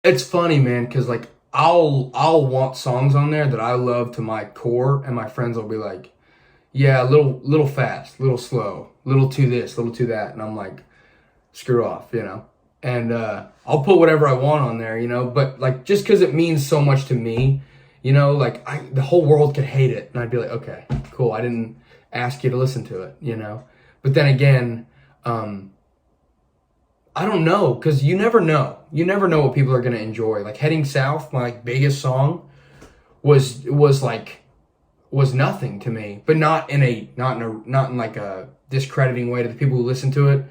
It's funny, man, because like I'll want songs on there that I love to my core, and my friends will be like, yeah, a little fast, a little slow, a little too this, a little too that. And I'm like, screw off, And I'll put whatever I want on there, But like, just because it means so much to me, like the whole world could hate it. And I'd be like, okay, cool. I didn't ask you to listen to it, But then again, I don't know, because you never know. You never know what people are going to enjoy. Like Heading South, my biggest song, was nothing to me, but not in like a discrediting way to the people who listen to it.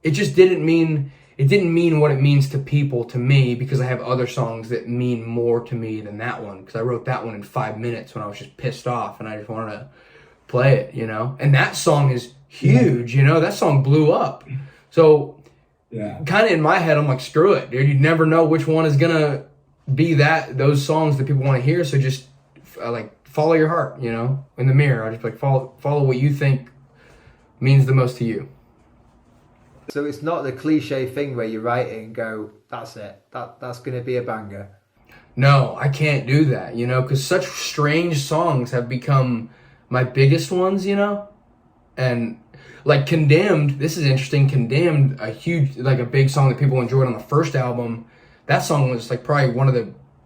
It just didn't mean what it means to people to me, because I have other songs that mean more to me than that one, because I wrote that one in 5 minutes when I was just pissed off and I just wanted to play it, And that song is huge, That song blew up. So kind of in my head, I'm like, screw it, dude. You never know which one is gonna be those songs that people want to hear. So just like follow your heart, in the mirror. I just like follow what you think means the most to you. So it's not the cliche thing where you write it and go, that's it, that's going to be a banger. No, I can't do that, you know, because such strange songs have become my biggest ones, you know? And like Condemned, this is interesting. Condemned, a huge, like a big song that people enjoyed on the first album. That song was like probably one of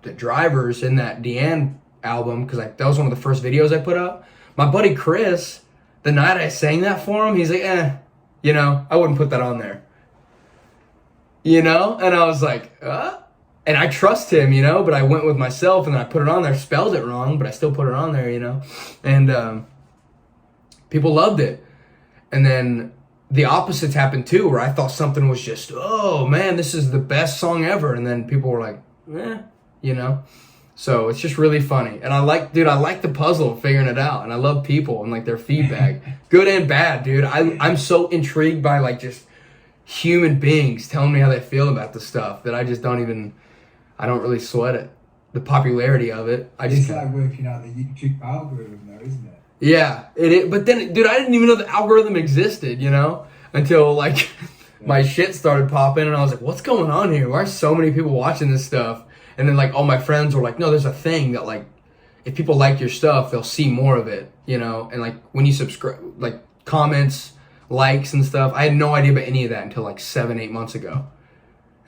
the drivers in that Deanne album, because like that was one of the first videos I put up. My buddy Chris, the night I sang that for him, he's like, you know, I wouldn't put that on there. You know? And I was like, And I trust him, you know, but I went with myself and then I put it on there, spelled it wrong, but I still put it on there, you know. And people loved it. And then the opposites happened too, where I thought something was just, oh man, this is the best song ever. And then people were like, you know. So it's just really funny. And I like the puzzle of figuring it out. And I love people and like their feedback, good and bad, dude. I'm so intrigued by like just human beings telling me how they feel about the stuff that I just I don't really sweat it. The popularity of it. It's like working out the YouTube algorithm though, isn't it? Yeah, but then, dude, I didn't even know the algorithm existed, you know, until like my shit started popping, and I was like, what's going on here? Why are so many people watching this stuff? And then like all my friends were like, no, there's a thing that like, if people like your stuff, they'll see more of it, you know? And like when you subscribe, like comments, likes and stuff, I had no idea about any of that until like 7-8 months ago.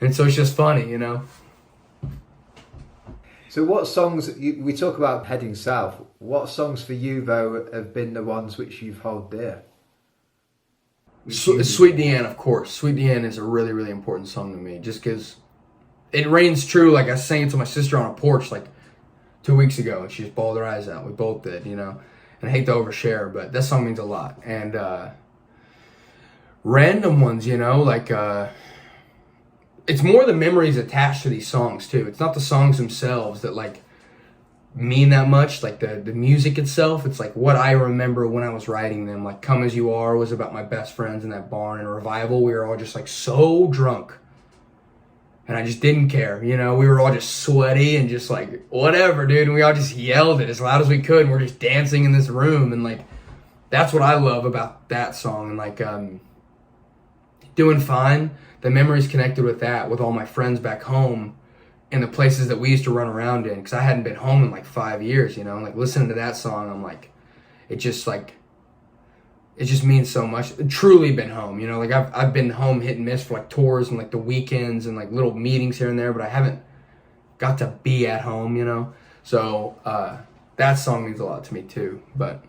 And so it's just funny, you know? So what songs, we talk about heading south, what songs for you though have been the ones which you've held dear? Sweet Deanne, of course. Sweet Deanne is a really, really important song to me, just because it reigns true. Like I sang it to my sister on a porch like 2 weeks ago, and she just bawled her eyes out. We both did, you know. And I hate to overshare, but that song means a lot. And random ones, you know, like it's more the memories attached to these songs too. It's not the songs themselves that like mean that much, like the music itself. It's like what I remember when I was writing them. Like Come As You Are was about my best friends in that barn. And Revival, we were all just like so drunk, and I just didn't care, you know. We were all just sweaty and just like whatever, dude, and we all just yelled it as loud as we could, and we're just dancing in this room. And like that's what I love about that song. And like Doing Fine, the memories connected with that, with all my friends back home and the places that we used to run around in, because I hadn't been home in like 5 years, you know. And like listening to that song, I'm like, it just means so much. Truly been home, you know. Like I've been home hit and miss for like tours and like the weekends and like little meetings here and there, but I haven't got to be at home, you know. So that song means a lot to me too. But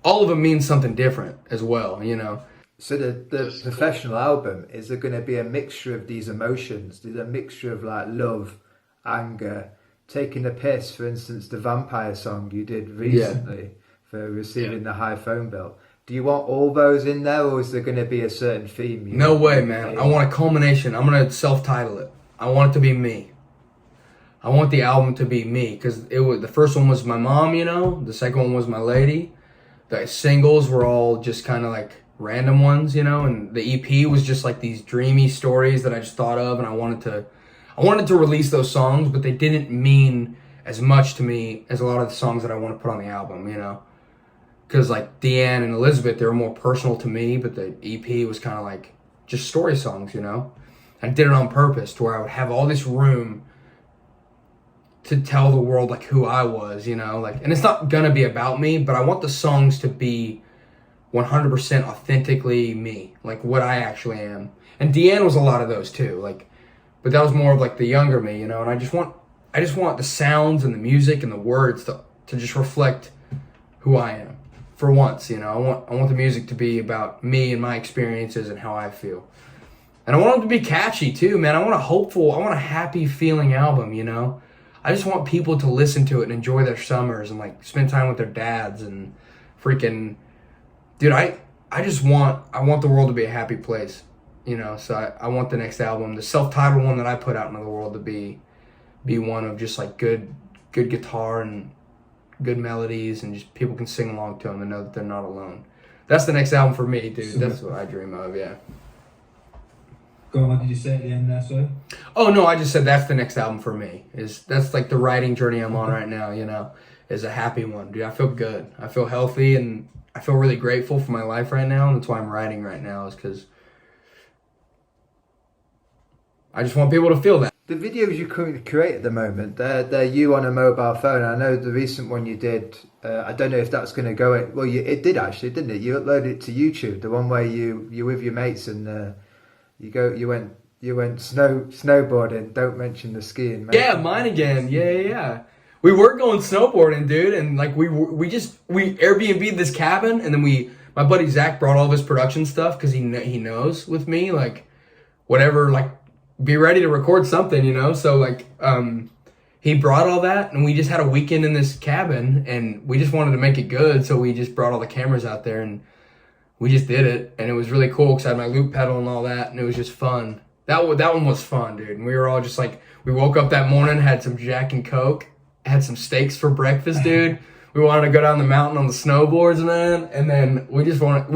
all of them mean something different as well, you know. So the professional album, is there going to be a mixture of these emotions? There's a mixture of like love, anger, taking the piss, for instance, the vampire song you did recently for receiving the high phone bill. Do you want all those in there, or is there going to be a certain theme? No way, man. I want a culmination. I'm going to self-title it. I want it to be me. I want the album to be me, because the first one was my mom, you know. The second one was my lady. The singles were all just kind of like random ones, you know, and the EP was just like these dreamy stories that I just thought of, and I wanted to release those songs, but they didn't mean as much to me as a lot of the songs that I want to put on the album, you know, because like Deanne and Elizabeth, they were more personal to me, but the EP was kind of like just story songs, you know. I did it on purpose to where I would have all this room to tell the world like who I was, you know, like, and it's not gonna be about me, but I want the songs to be 100% authentically me, like what I actually am. And Deanne was a lot of those too, like, but that was more of like the younger me, you know. And I just want the sounds and the music and the words to just reflect who I am for once, you know. I want the music to be about me and my experiences and how I feel. And I want it to be catchy too, man. I want a happy feeling album, you know. I just want people to listen to it and enjoy their summers and like spend time with their dads and freaking. Dude, I want the world to be a happy place, you know. So I want the next album, the self-titled one that I put out into the world, to be one of just like good guitar and good melodies, and just people can sing along to them and know that they're not alone. That's the next album for me, dude. That's what I dream of, yeah. Go on, what did you say at the end there, sorry? Oh no, I just said that's the next album for me. That's like the writing journey I'm on right now, you know, is a happy one, dude. I feel good. I feel healthy, and I feel really grateful for my life right now, and that's why I'm writing right now, is because I just want people to feel that. The videos you currently create at the moment, they're you on a mobile phone. I know the recent one you did. I don't know if that's going to go. Well, it did actually, didn't it? You uploaded it to YouTube. The one where you're with your mates and you went snowboarding. Don't mention the skiing. Mate. Yeah, mine again. Yeah. We were going snowboarding, dude, and like we Airbnb'd this cabin, and then my buddy Zach brought all of his production stuff because he knows with me like whatever, like be ready to record something, you know. So like he brought all that, and we just had a weekend in this cabin, and we just wanted to make it good, so we just brought all the cameras out there and we just did it, and it was really cool because I had my loop pedal and all that, and it was just fun. That one was fun, dude. And we were all just like, we woke up that morning, had some Jack and Coke, had some steaks for breakfast, dude. We wanted to go down the mountain on the snowboards, man. And then we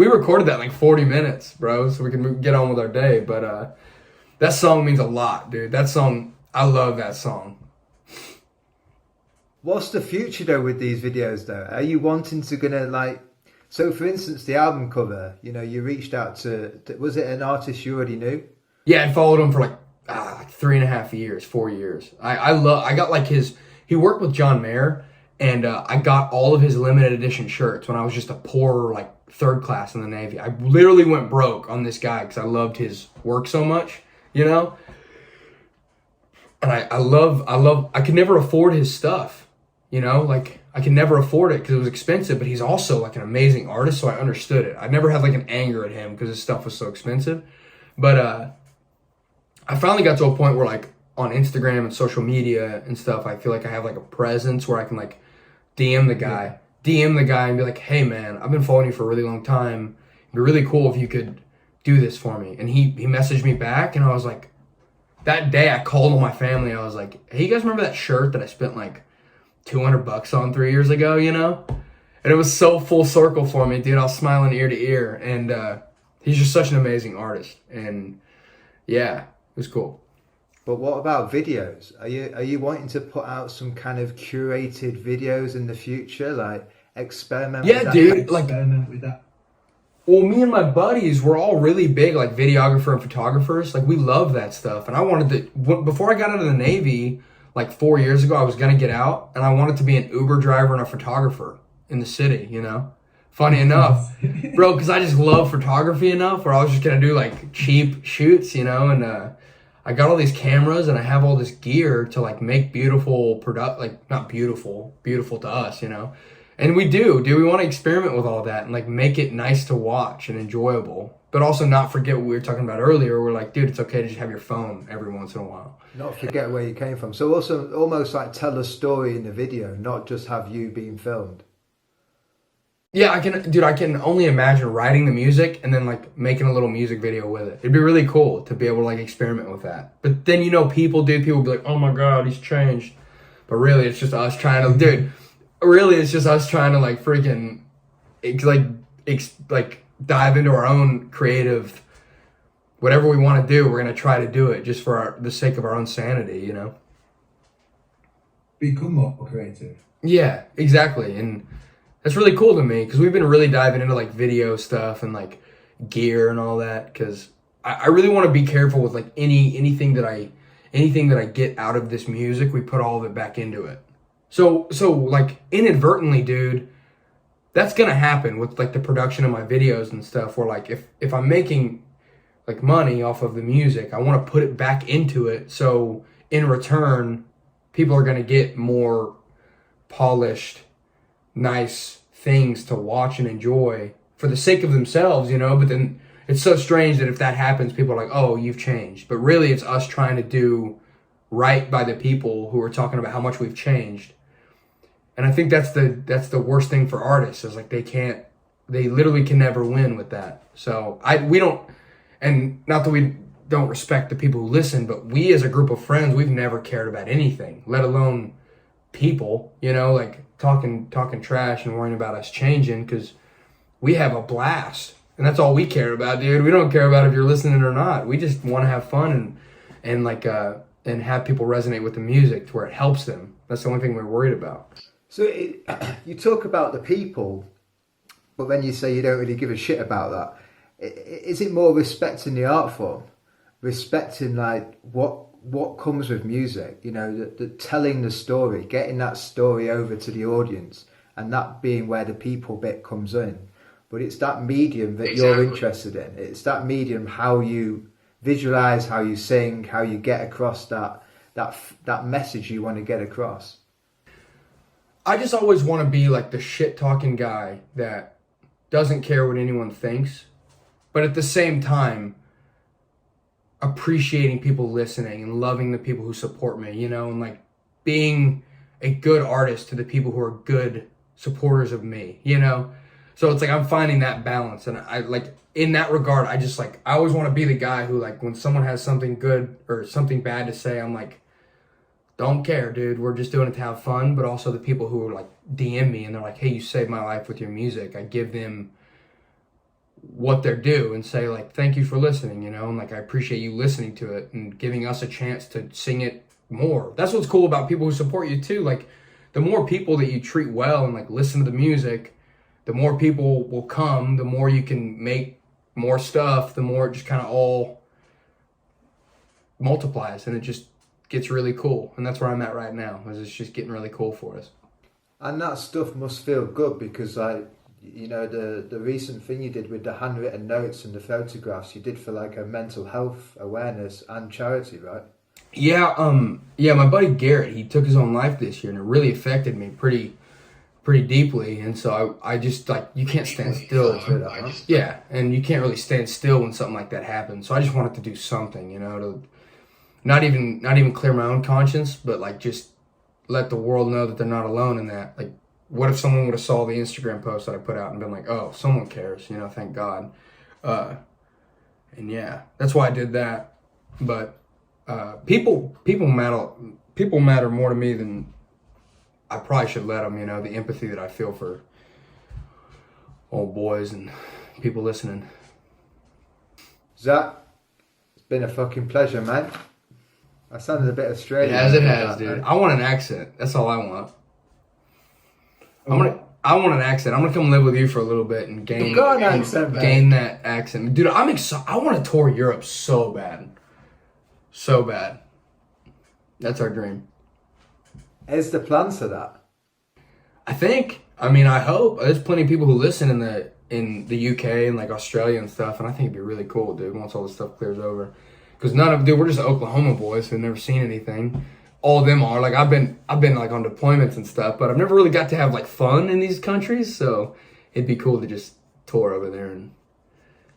recorded that in like 40 minutes, bro, so we could get on with our day. But that song means a lot, dude. That song, I love that song. What's the future though with these videos though? Are you wanting to gonna like, so for instance, the album cover, you know, you reached out to was it an artist you already knew? Yeah, I followed him for like 3.5 years, 4 years. I got like he worked with John Mayer, and I got all of his limited edition shirts when I was just a poor like third class in the Navy. I literally went broke on this guy because I loved his work so much, you know. And I could never afford his stuff, you know, like I could never afford it because it was expensive. But he's also like an amazing artist, so I understood it. I never had like an anger at him because his stuff was so expensive. But I finally got to a point where like on Instagram and social media and stuff, I feel like I have like a presence where I can like DM the guy and be like, hey man, I've been following you for a really long time. It'd be really cool if you could do this for me. And he messaged me back, and I was like, that day I called all my family. I was like, hey, you guys remember that shirt that I spent like $200 on 3 years ago, you know? And it was so full circle for me, dude. I was smiling ear to ear. And he's just such an amazing artist. And yeah, it was cool. But what about videos? Are you wanting to put out some kind of curated videos in the future, like experiment? Yeah, with that? dude. Like, Experiment with that. well, me and my buddies were all really big, like videographer and photographers. Like we love that stuff. And I wanted to, before I got out of the Navy, like 4 years ago, I was gonna get out, and I wanted to be an Uber driver and a photographer in the city. You know, funny enough, bro, because I just love photography enough where I was just gonna do like cheap shoots, you know, and I got all these cameras and I have all this gear to like make beautiful like not beautiful to us, you know. And we do, dude. We want to experiment with all that and like make it nice to watch and enjoyable, but also not forget what we were talking about earlier. We're like, dude, it's okay to just have your phone every once in a while. Not forget where you came from. So also almost like tell a story in the video, not just have you being filmed. Yeah, I can only imagine writing the music and then like making a little music video with it. It'd be really cool to be able to like experiment with that. But then, you know, people be like, oh my God, he's changed. But really, it's just us trying to, dude, really, it's just us trying to like freaking like dive into our own creative, whatever we want to do, we're going to try to do it just for the sake of our own sanity, you know? Become more creative. Yeah, exactly. And that's really cool to me because we've been really diving into like video stuff and like gear and all that because I really want to be careful with like anything that I get out of this music. We put all of it back into it. So like inadvertently, dude, that's gonna happen with like the production of my videos and stuff. Where like if I'm making like money off of the music, I want to put it back into it. So in return, people are gonna get more polished, nice things to watch and enjoy for the sake of themselves, you know. But then it's so strange that if that happens, people are like, oh, you've changed. But really it's us trying to do right by the people who are talking about how much we've changed. And I think that's the worst thing for artists is like they literally can never win with that. So we don't, and not that we don't respect the people who listen, but we as a group of friends, we've never cared about anything, let alone people, you know, like talking trash and worrying about us changing because we have a blast and that's all we care about, dude. We don't care about if you're listening or not. We just want to have fun and like and have people resonate with the music to where it helps them. That's the only thing we're worried about. So you talk about the people, but then you say you don't really give a shit about that. Is it more respecting the art form? respecting like what comes with music, you know, the telling the story, getting that story over to the audience, and that being where the people bit comes in. But it's that medium that you're interested in. It's that medium, how you visualize, how you sing, how you get across that message you want to get across. I just always want to be like the shit talking guy that doesn't care what anyone thinks, but at the same time appreciating people listening and loving the people who support me, you know, and like being a good artist to the people who are good supporters of me, you know. So it's like I'm finding that balance, and I like in that regard, I just like I always want to be the guy who like when someone has something good or something bad to say, I'm like, don't care, dude. We're just doing it to have fun. But also the people who are like DM me and they're like, hey, you saved my life with your music. I give them what they're due and say like, thank you for listening, you know, and like I appreciate you listening to it and giving us a chance to sing it more. That's what's cool about people who support you too. Like the more people that you treat well and like listen to the music, the more people will come, the more you can make more stuff, the more it just kind of all multiplies and it just gets really cool. And that's where I'm at right now, is it's just getting really cool for us. And that stuff must feel good because like, you know, the recent thing you did with the handwritten notes and the photographs you did for like a mental health awareness and charity, right? Yeah, my buddy Garrett, he took his own life this year and it really affected me pretty deeply, and so I just like, you can't stand still. Yeah, and you can't really stand still when something like that happens. So I just wanted to do something, you know, to not even clear my own conscience, but like just let the world know that they're not alone in that. Like, what if someone would have saw the Instagram post that I put out and been like, oh, someone cares, you know, thank God. And yeah, that's why I did that. But people matter more to me than I probably should let them, you know, the empathy that I feel for old boys and people listening. Zach, it's been a fucking pleasure, man. I sounded a bit Australian. It has, dude. I want an accent. That's all I want. I want an accent. I'm gonna come live with you for a little bit and gain that accent, dude. I'm excited. I want to tour Europe so bad. That's our dream. Is the plans for that? I think. I mean, I hope. There's plenty of people who listen in the UK and like Australia and stuff, and I think it'd be really cool, dude. Once all this stuff clears over, because we're just Oklahoma boys who've never seen anything. All of them are like I've been like on deployments and stuff, but I've never really got to have like fun in these countries. So it'd be cool to just tour over there and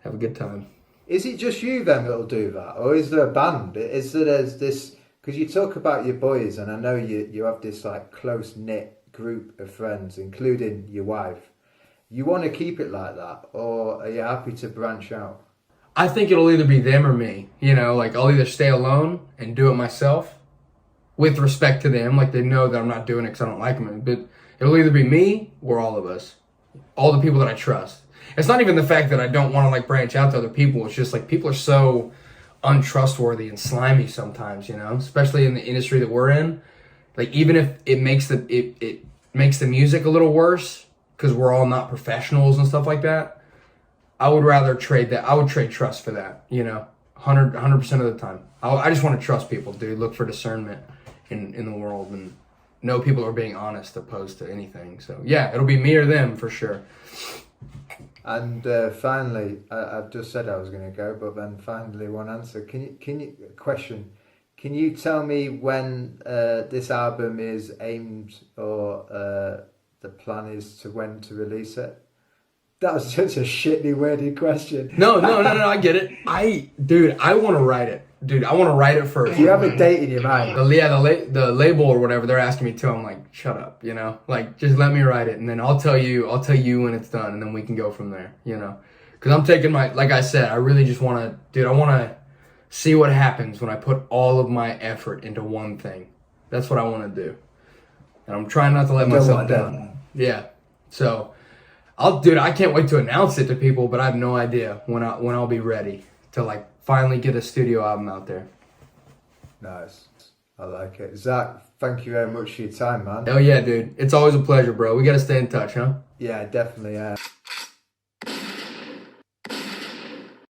have a good time. Is it just you then that'll do that, or is there a band? Is there this? Because you talk about your boys, and I know you have this like close knit group of friends, including your wife. You want to keep it like that, or are you happy to branch out? I think it'll either be them or me. You know, like I'll either stay alone and do it myself, with respect to them, like they know that I'm not doing it because I don't like them. But it'll either be me or all of us, all the people that I trust. It's not even the fact that I don't want to like branch out to other people. It's just like people are so untrustworthy and slimy sometimes, you know, especially in the industry that we're in. Like even if it makes the music a little worse because we're all not professionals and stuff like that, I would rather trade that. I would trade trust for that, you know, 100% of the time. I just want to trust people, dude. Look for discernment in the world and know people are being honest opposed to anything. So yeah, it'll be me or them for sure. And finally, I've just said I was going to go, but then finally one answer. Can you tell me when this album is aimed, or the plan is to when to release it? That was such a shitty worded question. No, I get it. I want to write it. Dude, I want to write it first. Do you have a date in your mind? The label or whatever, they're asking me to. I'm like, shut up, you know? Like, just let me write it, and then I'll tell you when it's done, and then we can go from there, you know? Because I'm taking like I said, I really just want to, dude, I want to see what happens when I put all of my effort into one thing. That's what I want to do. And I'm trying not to let myself down. Yeah. So, I can't wait to announce it to people, but I have no idea when I'll be ready to like finally get a studio album out there. Nice. I like it. Zach, thank you very much for your time, man. Oh yeah, dude. It's always a pleasure, bro. We got to stay in touch, huh? Yeah, definitely.